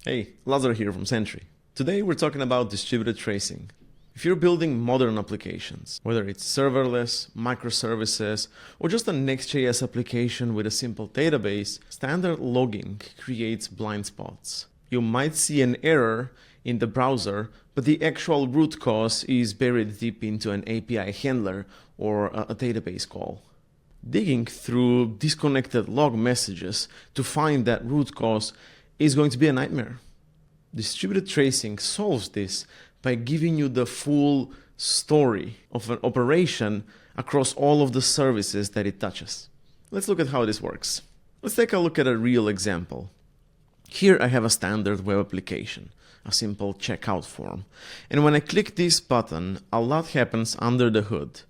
Hey, Lazar here from Sentry. Today we're talking about distributed tracing. If you're building modern applications, whether it's serverless, microservices, or just a Next.js application with a simple database, standard logging creates blind spots. You might see an error in the browser, but the actual root cause is buried deep into an API handler or a database call. Digging through disconnected log messages to find that root cause is going to be a nightmare. Distributed tracing solves this by giving you the full story of an operation across all of the services that it touches. Let's look at how this works. Let's take a look at a real example. Here I have a standard web application, a simple checkout form. And when I click this button, a lot happens under the hood.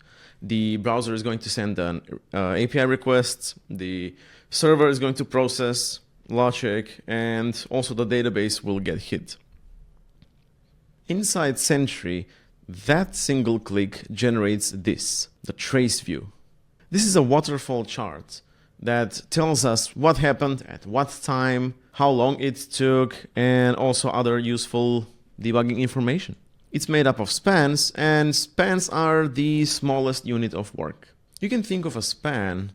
The browser is going to send an API request, the server is going to process logic, and also the database will get hit. Inside Sentry, that single click generates this, the trace view. This is a waterfall chart that tells us what happened at what time, how long it took, and also other useful debugging information. It's made up of spans, and spans are the smallest unit of work. You can think of a span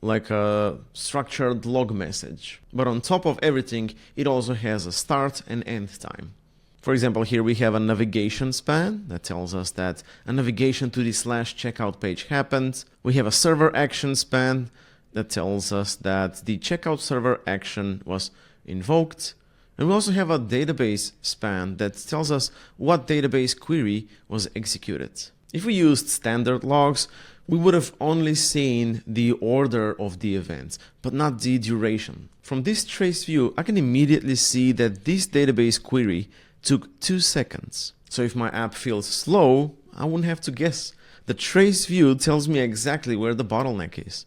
like a structured log message, but on top of everything, it also has a start and end time. For example, here we have a navigation span that tells us that a navigation to the /checkout page happened. We have a server action span that tells us that the checkout server action was invoked. And we also have a database span that tells us what database query was executed. If we used standard logs, we would have only seen the order of the events, but not the duration. From this trace view, I can immediately see that this database query took 2 seconds. So if my app feels slow, I wouldn't have to guess. The trace view tells me exactly where the bottleneck is.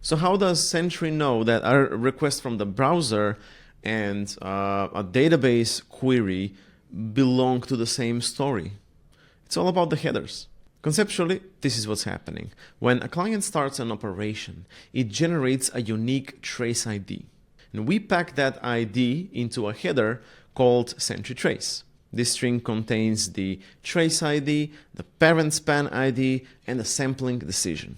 So how does Sentry know that a request from the browser and a database query belong to the same story? It's all about the headers. Conceptually, this is what's happening. When a client starts an operation, it generates a unique trace ID. And we pack that ID into a header called Sentry trace. This string contains the trace ID, the parent span ID, and the sampling decision.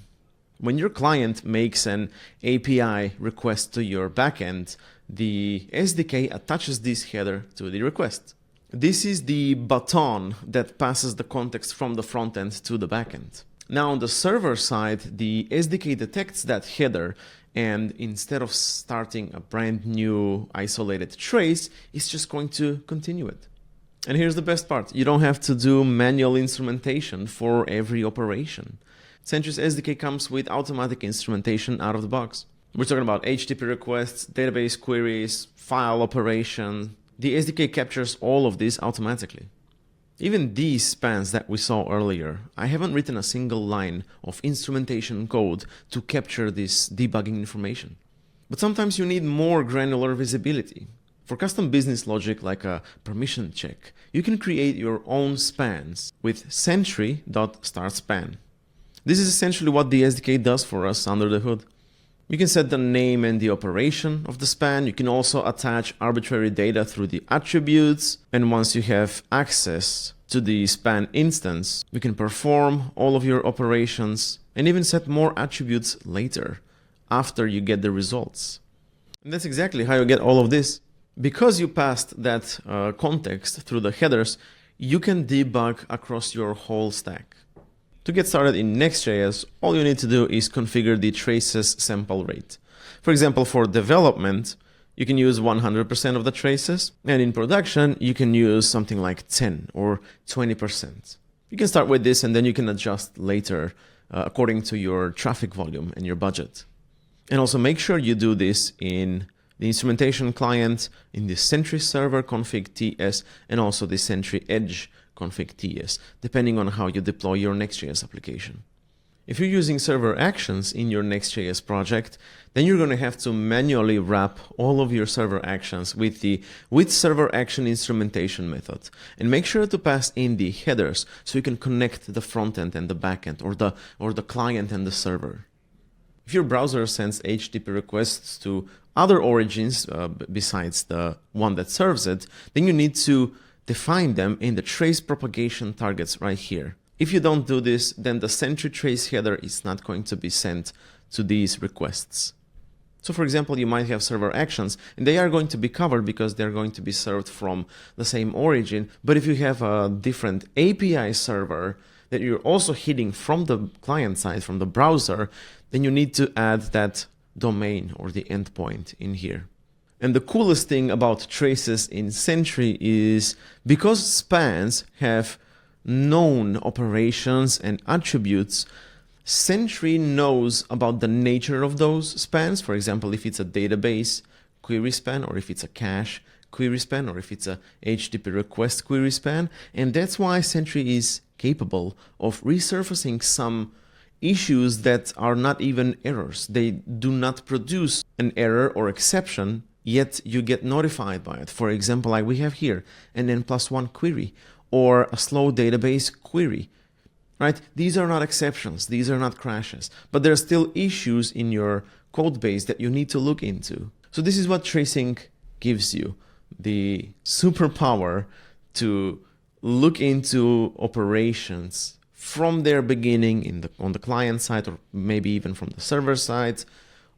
When your client makes an API request to your backend, the SDK attaches this header to the request. This is the baton that passes the context from the front end to the backend. Now on the server side, the SDK detects that header, and instead of starting a brand new isolated trace, it's just going to continue it. And here's the best part. You don't have to do manual instrumentation for every operation. Sentry's SDK comes with automatic instrumentation out of the box. We're talking about HTTP requests, database queries, file operation. The SDK captures all of this automatically. Even these spans that we saw earlier, I haven't written a single line of instrumentation code to capture this debugging information. But sometimes you need more granular visibility. For custom business logic like a permission check, you can create your own spans with sentry.startSpan. This is essentially what the SDK does for us under the hood. You can set the name and the operation of the span. You can also attach arbitrary data through the attributes. And once you have access to the span instance, you can perform all of your operations and even set more attributes later after you get the results. And that's exactly how you get all of this. Because you passed that context through the headers, you can debug across your whole stack. To get started in Next.js, all you need to do is configure the traces sample rate. For example, for development, you can use 100% of the traces, and in production, you can use something like 10 or 20%. You can start with this, and then you can adjust later according to your traffic volume and your budget. And also make sure you do this in the instrumentation client, in the Sentry server config TS, and also the Sentry edge config TS, depending on how you deploy your Next.js application. If you're using server actions in your Next.js project, then you're going to have to manually wrap all of your server actions with the server action instrumentation method, and make sure to pass in the headers so you can connect the front end and the back end, or the client and the server. If your browser sends HTTP requests to other origins besides the one that serves it, then you need to define them in the trace propagation targets right here. If you don't do this, then the Sentry trace header is not going to be sent to these requests. So for example, you might have server actions, and they are going to be covered because they're going to be served from the same origin. But if you have a different API server that you're also hitting from the client side, from the browser, then you need to add that domain or the endpoint in here. And the coolest thing about traces in Sentry is because spans have known operations and attributes, Sentry knows about the nature of those spans. For example, if it's a database query span, or if it's a cache query span, or if it's a HTTP request query span. And that's why Sentry is capable of resurfacing some issues that are not even errors. They do not produce an error or exception, yet you get notified by it. For example, like we have here, an n+1 query or a slow database query, right? These are not exceptions. These are not crashes, but there are still issues in your code base that you need to look into. So this is what tracing gives you, the superpower to look into operations from their beginning on the client side, or maybe even from the server side,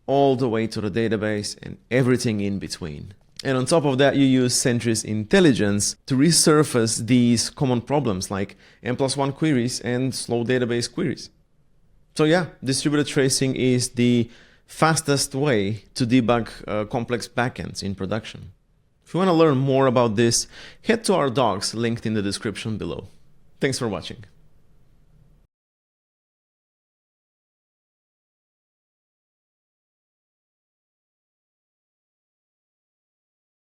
all the way to the database and everything in between. And on top of that, you use Sentry's intelligence to resurface these common problems like n+1 queries and slow database queries. So yeah, distributed tracing is the fastest way to debug complex backends in production. If you want to learn more about this, head to our docs linked in the description below. Thanks for watching.